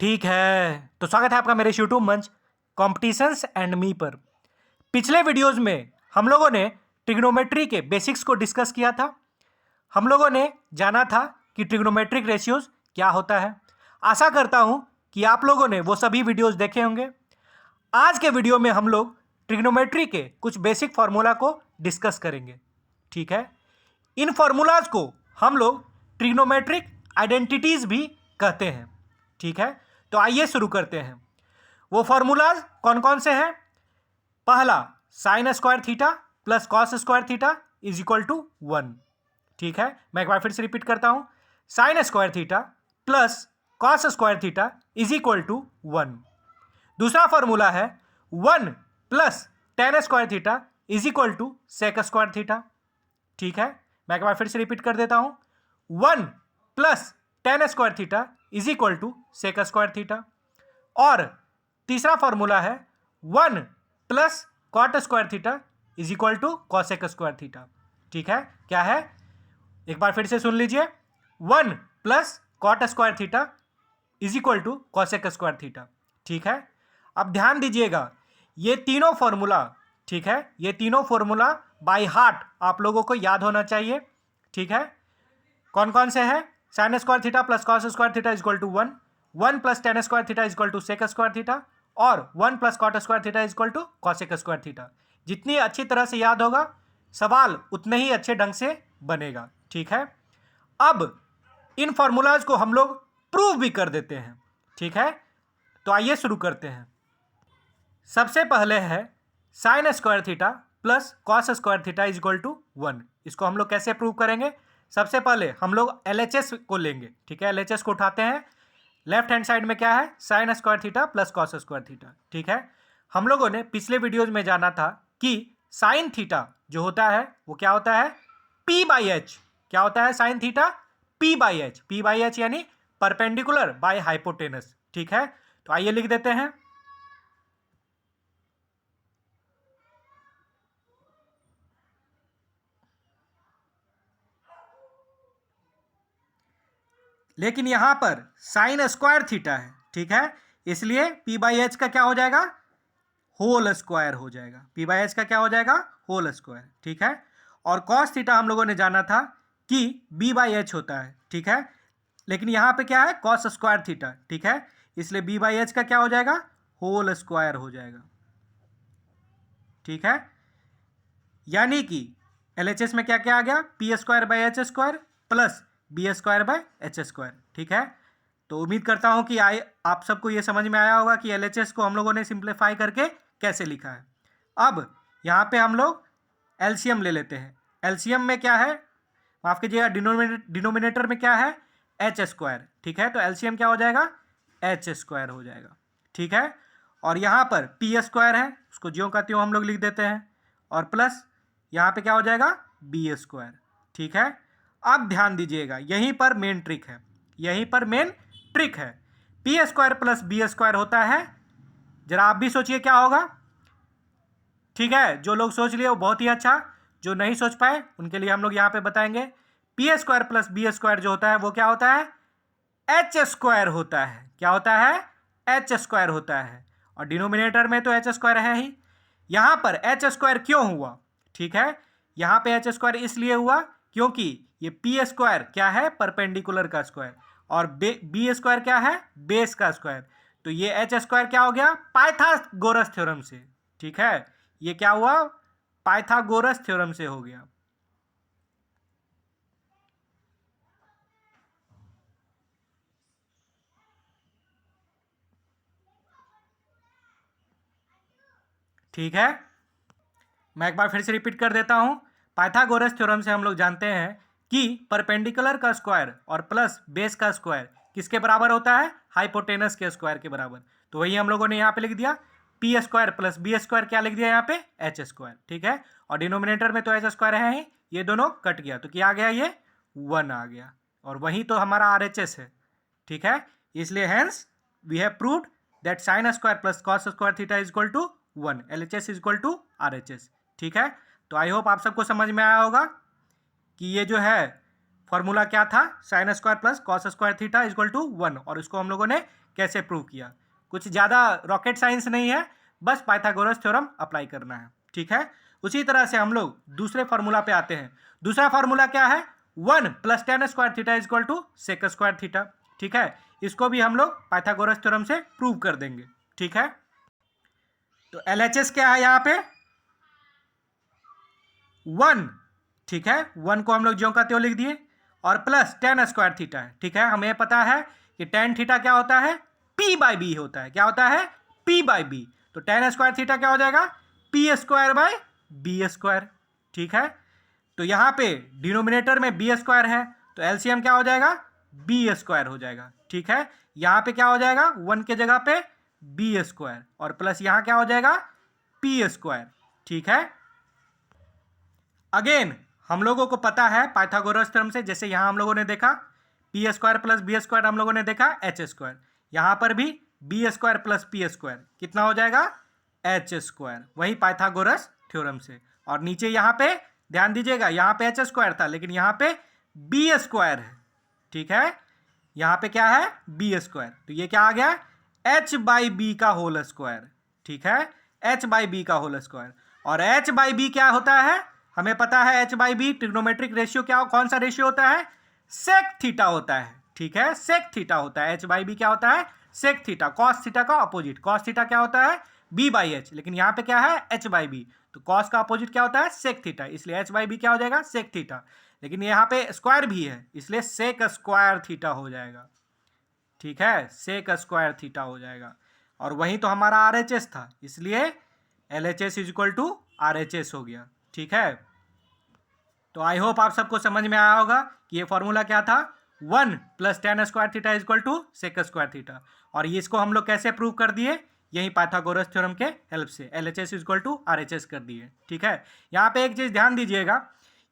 ठीक है, तो स्वागत है आपका मेरे यूट्यूब मंच कॉम्पिटिशन्स एंड मी पर। पिछले वीडियोस में हम लोगों ने ट्रिग्नोमेट्री के बेसिक्स को डिस्कस किया था। हम लोगों ने जाना था कि ट्रिग्नोमेट्रिक रेशियोज क्या होता है। आशा करता हूं कि आप लोगों ने वो सभी वीडियोस देखे होंगे। आज के वीडियो में हम लोग ट्रिग्नोमेट्री के कुछ बेसिक फार्मूला को डिस्कस करेंगे। ठीक है, इन फार्मूलाज को हम लोग ट्रिग्नोमेट्रिक आइडेंटिटीज भी कहते हैं। ठीक है, तो आइए शुरू करते हैं। वो फार्मूलाज कौन कौन से हैं? पहला, sine square theta plus cos square theta is equal to 1। ठीक है, मैं एक बार फिर से रिपीट करता हूं। Sine square theta plus cos square theta is equal to 1। दूसरा फॉर्मूला है 1 plus tan square theta is equal to sec square theta. ठीक है, मैं एक बार फिर से रिपीट कर देता हूं। 1 plus tan square theta is equal to sec square theta. और तीसरा फॉर्मूला है 1 plus cot square theta is equal to cosec square theta. ठीक है, क्या है? एक बार फिर से सुन लीजिए। 1 plus cot square theta is equal to cosec square theta. ठीक है, अब ध्यान दीजिएगा, ये तीनों फॉर्मूला, ठीक है, ये तीनों फॉर्मूला बाय हार्ट आप लोगों को याद होना चाहिए। ठीक है, कौन कौन से हैं? Sine square theta plus cos square theta is equal to 1, 1 plus tan square theta is equal to sec square theta, और 1 plus cot square theta is equal to cosec square theta. जितनी अच्छी तरह से याद होगा, सवाल उतने ही अच्छे ढंग से बनेगा। ठीक है, अब इन फॉर्मूलाज को हम लोग प्रूव भी कर देते हैं। ठीक है, तो आइए शुरू करते हैं। सबसे पहले है sine square theta plus cos square theta is equal to 1। इसको हम लोग कैसे प्रूव करेंगे? सबसे पहले हम लोग LHS को लेंगे। ठीक है, LHS को उठाते हैं। लेफ्ट हैंड साइड में क्या है? Sine square theta plus cos square theta. ठीक है, हम लोगों ने पिछले वीडियोज में जाना था कि साइन थीटा जो होता है वो क्या होता है? P by H. क्या होता है sine theta? P by H. P by H यानी परपेंडिकुलर बाय हाइपोटेनस। ठीक है, तो आइए लिख देते हैं। लेकिन यहां पर साइन स्क्वायर थीटा है। ठीक है, इसलिए P बाई एच का क्या हो जाएगा? होल स्क्वायर हो जाएगा। P बाई एच का क्या हो जाएगा? Whole square. ठीक है, और कॉस थीटा हम लोगों ने जाना था कि B बाई एच होता है। ठीक है, लेकिन यहां पे क्या है? Cos square theta. ठीक है, इसलिए B बाई एच का क्या हो जाएगा? होल स्क्वायर हो जाएगा। ठीक है, यानी कि LHS में क्या क्या आ गया? P square by H square plus B square by H square. ठीक है, तो उम्मीद करता हूं कि आप सबको यह समझ में आया होगा कि LHS को हम लोगों ने सिंप्लीफाई करके कैसे लिखा है। अब यहां पे हम लोग एलसीएम ले लेते हैं। एलसीएम में क्या है? माफ कीजिएगा, डिनोमिनेटर में क्या है? H square. ठीक है, तो एलसीएम क्या हो जाएगा? एच स्क्वायर हो जाएगा। ठीक है, और यहां पर P स्क्वायर है, उसको ज्यों का त्यों हम लोग लिख देते हैं, और प्लस यहां पे क्या हो जाएगा? B square. ठीक है, अब ध्यान दीजिएगा, यहीं पर मेन ट्रिक है। यहीं पर मेन ट्रिक है। P square plus B square होता है, जरा आप भी सोचिए क्या होगा। ठीक है, जो लोग सोच लिए वो बहुत ही अच्छा, जो नहीं सोच पाए उनके लिए हम लोग यहां पे बताएंगे। P square plus B square जो होता है वो क्या होता है? H स्क्वायर होता है। क्या होता है? H स्क्वायर होता है, और डिनोमिनेटर में तो H स्क्वायर है ही। यहां पर H स्क्वायर क्यों हुआ? ठीक है, यहां पे H स्क्वायर इसलिए हुआ क्योंकि ये P स्क्वायर क्या है? परपेंडिकुलर का स्क्वायर, और B स्क्वायर क्या है? बेस का स्क्वायर। तो ये H स्क्वायर क्या हो गया? पाइथागोरस थ्योरम से। ठीक है, ये क्या हुआ? पाइथागोरस थ्योरम से हो गया। ठीक है, मैं एक बार फिर से रिपीट कर देता हूं। पाइथागोरस थ्योरम से हम लोग जानते हैं कि परपेंडिकुलर का स्क्वायर और प्लस बेस का स्क्वायर किसके बराबर होता है? हाइपोटेनस के स्क्वायर के बराबर। तो वही हम लोगों ने यहां पे लिख दिया। P square plus B square क्या लिख दिया यहाँ पे? H square. ठीक है, और डिनोमिनेटर में तो H स्क्वायर है ही, ये दोनों कट गया तो क्या आ गया? ये 1 आ गया, और वही तो हमारा RHS है। ठीक है, इसलिए hence we have proved that sine square plus cos square theta is equal to 1, LHS is equal to RHS। ठीक है, तो आई होप आप सबको समझ में आया होगा कि ये जो है फॉर्मूला क्या था, sine square plus cos square theta equal to 1, और इसको हम लोगों ने कैसे प्रूव किया। कुछ ज़्यादा रॉकेट साइंस नहीं है, बस पाइथागोरस थ्योरम अप्लाई करना है, ठीक है। उसी तरह से हम लोग दूसरे फार्मूला पे आते हैं। दूसरा फार्मूला क्या है, 1 plus tan square theta equal to sec square theta, ठीक है। इसको भी हम लोग पाइथागोरस थ्योरम से प्रूव कर देंगे, ठीक है। तो LHS क्या है यहाँ पे, 1, ठीक है। 1 को हम लोग ज्यों का त्यों लिख दिए, और प्लस टेन स्क्वायर थीटा है, ठीक है। हमें पता है कि टेन थीटा क्या होता है, P बाई बी होता है। क्या होता है, P बाई बी। तो टेन स्क्वायर थीटा क्या हो जाएगा, P square by B square, ठीक है। तो यहाँ पे डिनोमिनेटर में बी स्क्वायर है, तो एलसीएम क्या हो जाएगा, बी स्क्वायर हो जाएगा, ठीक है। यहाँ पे क्या हो जाएगा, 1 के जगह पे बी स्क्वायर, और प्लस यहाँ क्या हो जाएगा, P स्क्वायर, ठीक है। अगेन हम लोगों को पता है पाइथागोरस थ्योरम से, जैसे यहां हम लोगों ने देखा P square plus B square, हम लोगों ने देखा एच स्क्वायर, यहां पर भी B square plus P square कितना हो जाएगा, एच स्क्वायर, वही पाइथागोरस थ्योरम से। और नीचे यहां पे ध्यान दीजिएगा, यहां पे एच स्क्वायर था लेकिन यहां पे बी स्क्वायर है, ठीक है। यहां पे क्या है, बी स्क्वायर, तो ये क्या आ गया, एच बाई बी का होल स्क्वायर, ठीक है। एच बाई बी का होल स्क्वायर, और एच बाई बी क्या होता है, हमें पता है H by B trigonometric ratio क्या, कौन सा रेशियो होता है, सेक थीटा होता है, ठीक है। सेक थीटा होता है, एच बाई बी क्या होता है, सेक थीटा, कॉस थीटा का अपोजिट। कॉस थीटा क्या होता है, बी बाई एच, लेकिन यहां पे क्या है, एच बाई बी, तो कॉस का अपोजिट क्या होता है, सेक थीटा, इसलिए एच बाई बी क्या हो जाएगा, सेक थीटा। लेकिन यहाँ पे स्क्वायर भी है, इसलिए सेक स्क्वायर थीटा हो जाएगा, ठीक है। सेक स्क्वायर थीटा हो जाएगा, और वही तो हमारा RHS था, इसलिए LHS is equal to RHS हो गया, ठीक है। तो आई होप आप सबको समझ में आया होगा कि ये फॉर्मूला क्या था, 1 plus tan square theta is equal to sec square theta, और ये इसको हम लोग कैसे प्रूव कर दिए, यही पाइथागोरस थ्योरम के हेल्प से LHS is equal to RHS कर दिए, ठीक है। यहाँ पे एक चीज ध्यान दीजिएगा,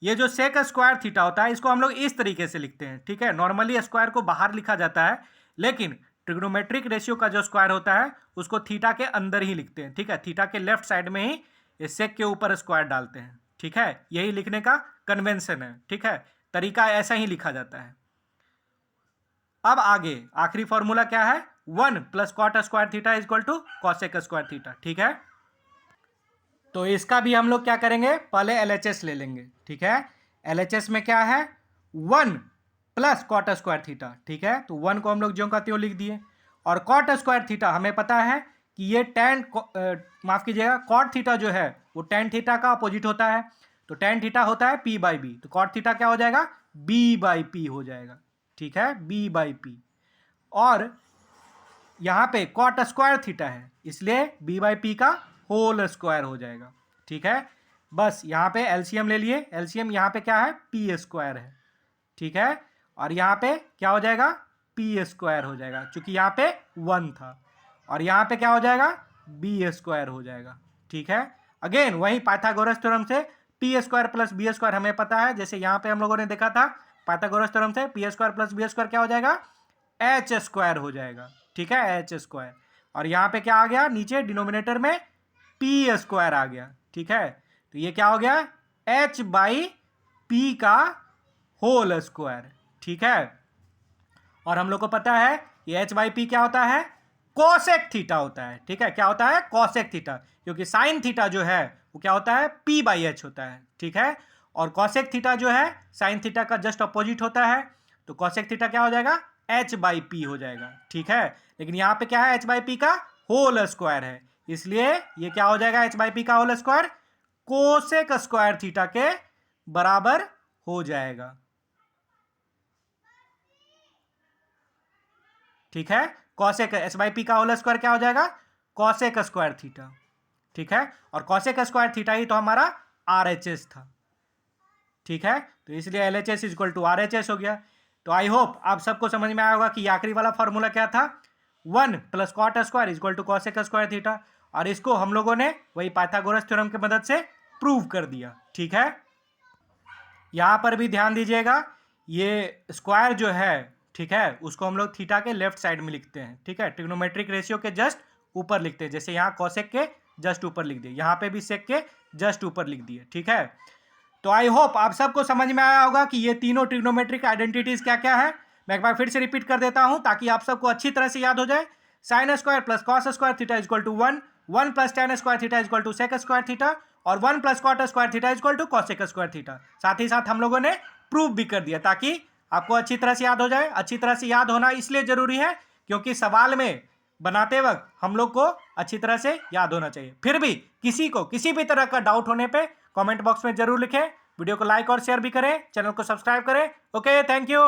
ये जो सेक स्क्वायर थीटा होता है इसको हम लोग इस तरीके से लिखते हैं, ठीक है। नॉर्मली स्क्वायर को बाहर लिखा जाता है, लेकिन ट्रिग्नोमेट्रिक रेशियो का जो स्क्वायर होता है उसको थीटा के अंदर ही लिखते हैं, ठीक है। थीटा के लेफ्ट साइड में ही इस सेक के ऊपर स्क्वायर डालते हैं, ठीक है। यही लिखने का कन्वेंशन है, ठीक है। तरीका ऐसा ही लिखा जाता है। अब आगे आखिरी फॉर्मूला क्या है, 1 plus cot square theta is equal to cosec square theta, ठीक है। तो इसका भी हम लोग क्या करेंगे, पहले LHS ले लेंगे, ठीक है। LHS में क्या है, 1 प्लस कॉट स्क्वायर थीटा, ठीक है। तो 1 को हम लोग ज्यों का त्यों लिख दिए, और कॉट स्क्वायर थीटा हमें पता है कि ये टेन माफ कीजिएगा, कॉट थीटा जो है वो टेन थीटा का अपोजिट होता है, तो टेन थीटा होता है P बाई बी, तो कॉट थीटा क्या हो जाएगा, B बाई पी हो जाएगा, ठीक है, B बाई पी। और यहाँ पे कॉट स्क्वायर थीटा है, इसलिए B बाई पी का होल स्क्वायर हो जाएगा, ठीक है। बस यहाँ पे एलसीएम ले लिए, एलसीएम यहाँ पे क्या है, P स्क्वायर है, ठीक है। और यहाँ पे क्या हो जाएगा, P स्क्वायर हो जाएगा, क्योंकि यहाँ पे 1 था, और यहाँ पे क्या हो जाएगा, B स्क्वायर हो जाएगा, ठीक है। अगेन वही पाइथागोरस थ्योरम से P square plus B square हमें पता है, जैसे यहाँ पे हम लोगों ने देखा था पाइथागोरस थ्योरम से P square plus B square क्या हो जाएगा, H स्क्वायर हो जाएगा, ठीक है, H स्क्वायर। और यहाँ पे क्या आ गया, नीचे डिनोमिनेटर में P स्क्वायर आ गया, ठीक है। तो ये क्या हो गया, H बाई P का होल स्क्वायर, ठीक है। और हम लोग को पता है ये H बाई पी क्या होता है, कोसेक थीटा होता है, ठीक है। क्या होता है, कोसेक थीटा, क्योंकि साइन थीटा जो है वो क्या होता है, P बाई एच होता है, ठीक है। और कोसेक थीटा जो है साइन थीटा का जस्ट अपोजिट होता है, तो कोसेक थीटा क्या हो जाएगा, H बाई पी हो जाएगा, ठीक है। लेकिन यहाँ पे क्या है, H बाई पी का होल स्क्वायर है, इसलिए ये क्या हो जाएगा, H बाई पी का whole square cosec square theta के बराबर हो जाएगा, ठीक है। कॉसेक एच बाई पी का होल स्क्वायर क्या हो जाएगा, कॉसेक स्क्वायर थीटा, ठीक है। और कॉसेक स्क्वायर थीटा ही तो हमारा RHS था, ठीक है। तो इसलिए LHS is equal to RHS हो गया। तो आई होप आप सबको समझ में आया होगा कि आखिरी वाला फॉर्मूला क्या था, 1 plus cot square is equal to cosec square theta, और इसको हम लोगों ने वही पाइथागोरस थ्योरम की मदद से प्रूव कर दिया, ठीक है। यहां पर भी ध्यान दीजिएगा, ये स्क्वायर जो है, ठीक है, उसको हम लोग थीटा के लेफ्ट साइड में लिखते हैं, ठीक है। ट्रिग्नोमेट्रिक रेशियो के जस्ट ऊपर लिखते हैं, जैसे यहाँ कॉसेक के जस्ट ऊपर लिख दिए, यहाँ पे भी सेक के जस्ट ऊपर लिख दिए, ठीक है। तो आई होप आप सबको समझ में आया होगा कि ये तीनों ट्रिग्नोमेट्रिक आइडेंटिटीज क्या क्या है। मैं एक बार फिर से रिपीट कर देता हूं ताकि आप सबको अच्छी तरह से याद हो जाए। Sine square plus cos square theta is equal to 1, 1 plus tan square theta is equal to sec square theta, और 1 plus cot square theta is equal to cosec square theta. साथ ही साथ हम लोगों ने प्रूफ भी कर दिया ताकि आपको अच्छी तरह से याद हो जाए। अच्छी तरह से याद होना इसलिए जरूरी है क्योंकि सवाल में बनाते वक्त हम लोग को अच्छी तरह से याद होना चाहिए। फिर भी किसी को किसी भी तरह का डाउट होने पे कमेंट बॉक्स में जरूर लिखें। वीडियो को लाइक और शेयर भी करें, चैनल को सब्सक्राइब करें। Okay, thank you.